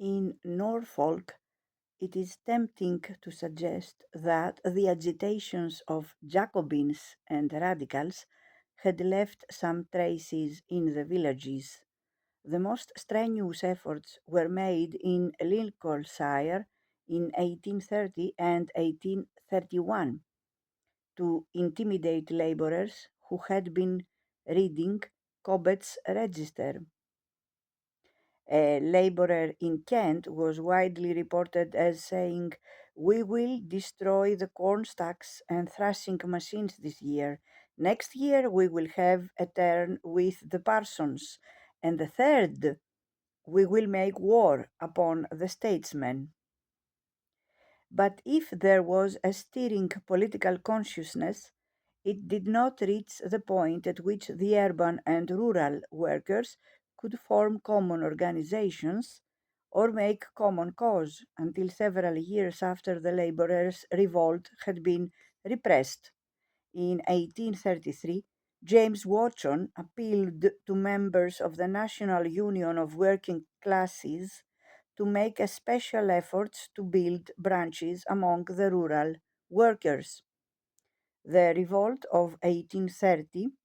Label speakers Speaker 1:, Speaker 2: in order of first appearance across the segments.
Speaker 1: In Norfolk, it is tempting to suggest that the agitations of Jacobins and radicals had left some traces in the villages. The most strenuous efforts were made in Lincolnshire in 1830 and 1831 to intimidate labourers who had been reading Cobbett's Register. A labourer in Kent was widely reported as saying, "We will destroy the corn stacks and thrashing machines this year. Next year we will have a turn with the parsons, and the third we will make war upon the statesmen." But if there was a stirring political consciousness, it did not reach the point at which the urban and rural workers could form common organizations or make common cause until several years after the laborers' revolt had been repressed. In 1833, James Watson appealed to members of the National Union of Working Classes to make a special effort to build branches among the rural workers. The revolt of 1830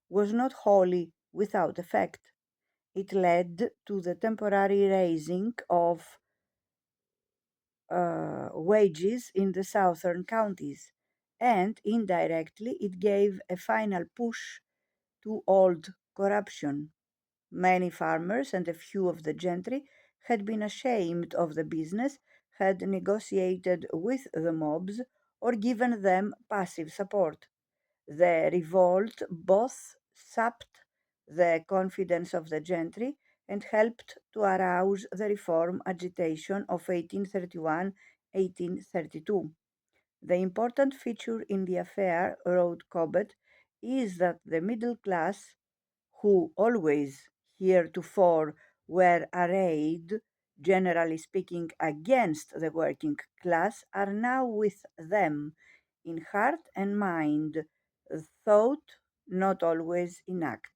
Speaker 1: was not wholly without effect. It led to the temporary raising of wages in the southern counties, and indirectly it gave a final push to old corruption. Many farmers and a few of the gentry had been ashamed of the business, had negotiated with the mobs, or given them passive support. The revolt both sapped the confidence of the gentry and helped to arouse the reform agitation of 1831-1832. The important feature in the affair, wrote Cobbett, is that the middle class, who always heretofore were arrayed, generally speaking, against the working class, are now with them in heart and mind, thought, not always in act.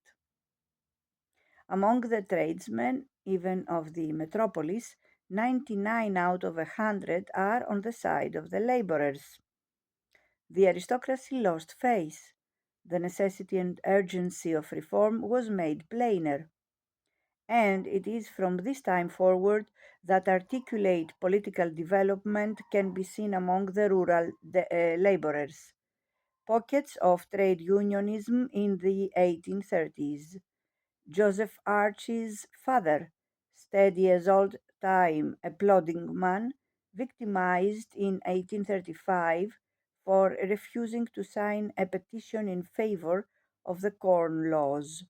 Speaker 1: Among the tradesmen, even of the metropolis, 99 out of 100 are on the side of the laborers. The aristocracy lost faith. The necessity and urgency of reform was made plainer, and it is from this time forward that articulate political development can be seen among the rural laborers. Pockets of trade unionism in the 1830s. Joseph Archie's father, steady as old time, a plodding man, victimized in 1835 for refusing to sign a petition in favor of the Corn Laws.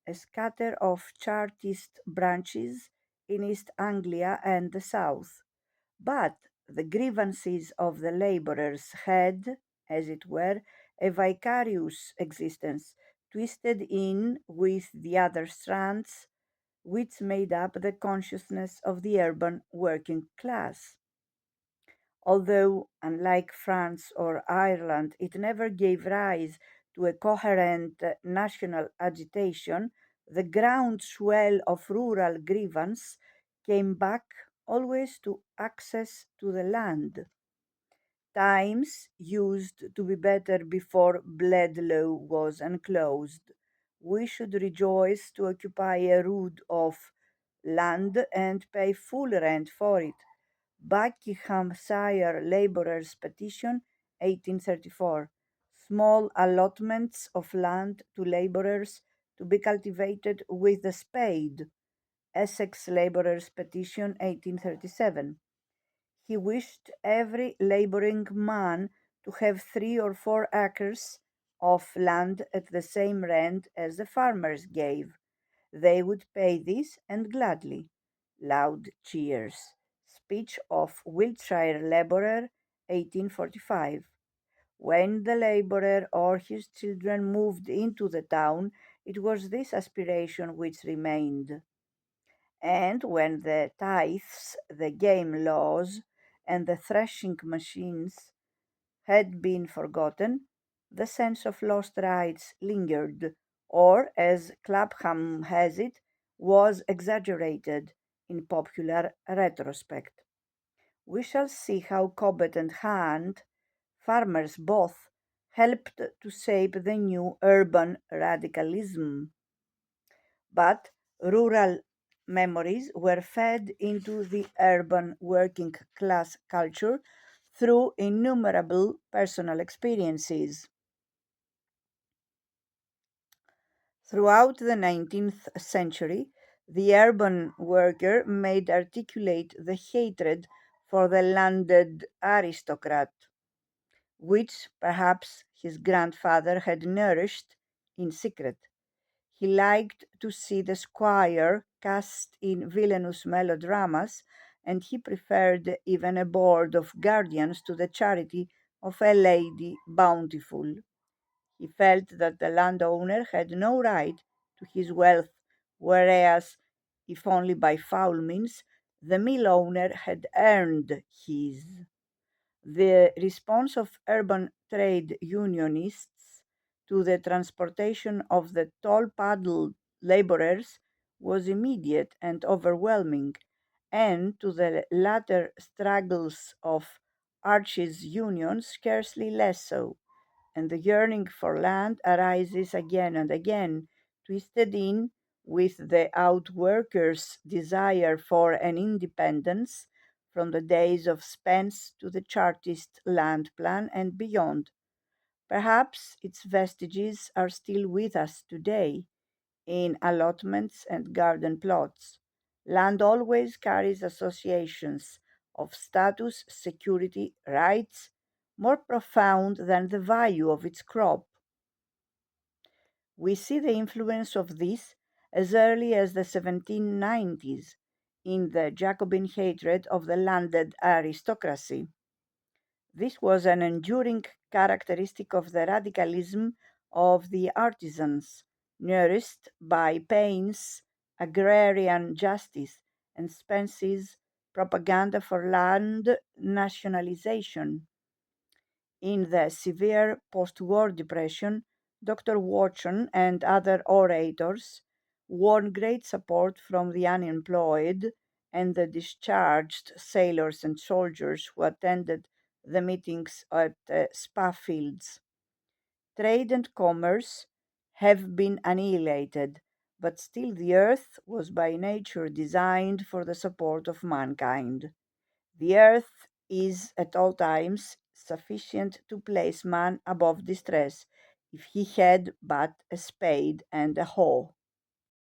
Speaker 1: A scatter of Chartist branches in East Anglia and the South. But the grievances of the labourers had, as it were, a vicarious existence, twisted in with the other strands which made up the consciousness of the urban working class. Although, unlike France or Ireland, it never gave rise to a coherent national agitation, the groundswell of rural grievance came back always to access to the land. Times used to be better before Bledlow was enclosed. We should rejoice to occupy a rood of land and pay full rent for it. Buckinghamshire Labourers' Petition, 1834. Small allotments of land to labourers to be cultivated with the spade. Essex Labourers' Petition, 1837. He wished every labouring man to have 3 or 4 acres of land at the same rent as the farmers gave. They would pay this, and gladly. Loud cheers. Speech of Wiltshire labourer, 1845. When the labourer or his children moved into the town, it was this aspiration which remained. And when the tithes, the game laws, and the threshing machines had been forgotten, the sense of lost rights lingered, or, as Clapham has it, was exaggerated. in popular retrospect. We shall see how Cobbett and Hunt, farmers both, helped to shape the new urban radicalism. But rural memories were fed into the urban working class culture through innumerable personal experiences. Throughout the 19th century, the urban worker made articulate the hatred for the landed aristocrat, which perhaps his grandfather had nourished in secret. He liked to see the squire cast in villainous melodramas, and he preferred even a board of guardians to the charity of a Lady Bountiful. He felt that the landowner had no right to his wealth, whereas, if only by foul means, the mill owner had earned his. The response of urban trade unionists to the transportation of the tall paddle laborers was immediate and overwhelming, and to the latter struggles of Archie's union scarcely less so, and the yearning for land arises again and again, twisted in with the outworkers' desire for an independence from the days of Spence to the Chartist land plan and beyond. Perhaps its vestiges are still with us today in allotments and garden plots. Land always carries associations of status, security, rights more profound than the value of its crop. We see the influence of this as early as the 1790s in the Jacobin hatred of the landed aristocracy. This was an enduring characteristic of the radicalism of the artisans, nourished by Paine's agrarian justice and Spence's propaganda for land nationalization. In the severe post-war depression, Dr. Watson and other orators won great support from the unemployed and the discharged sailors and soldiers who attended the meetings at Spa Fields. Trade and commerce have been annihilated, but still the earth was by nature designed for the support of mankind. The earth is at all times sufficient to place man above distress, if he had but a spade and a hoe.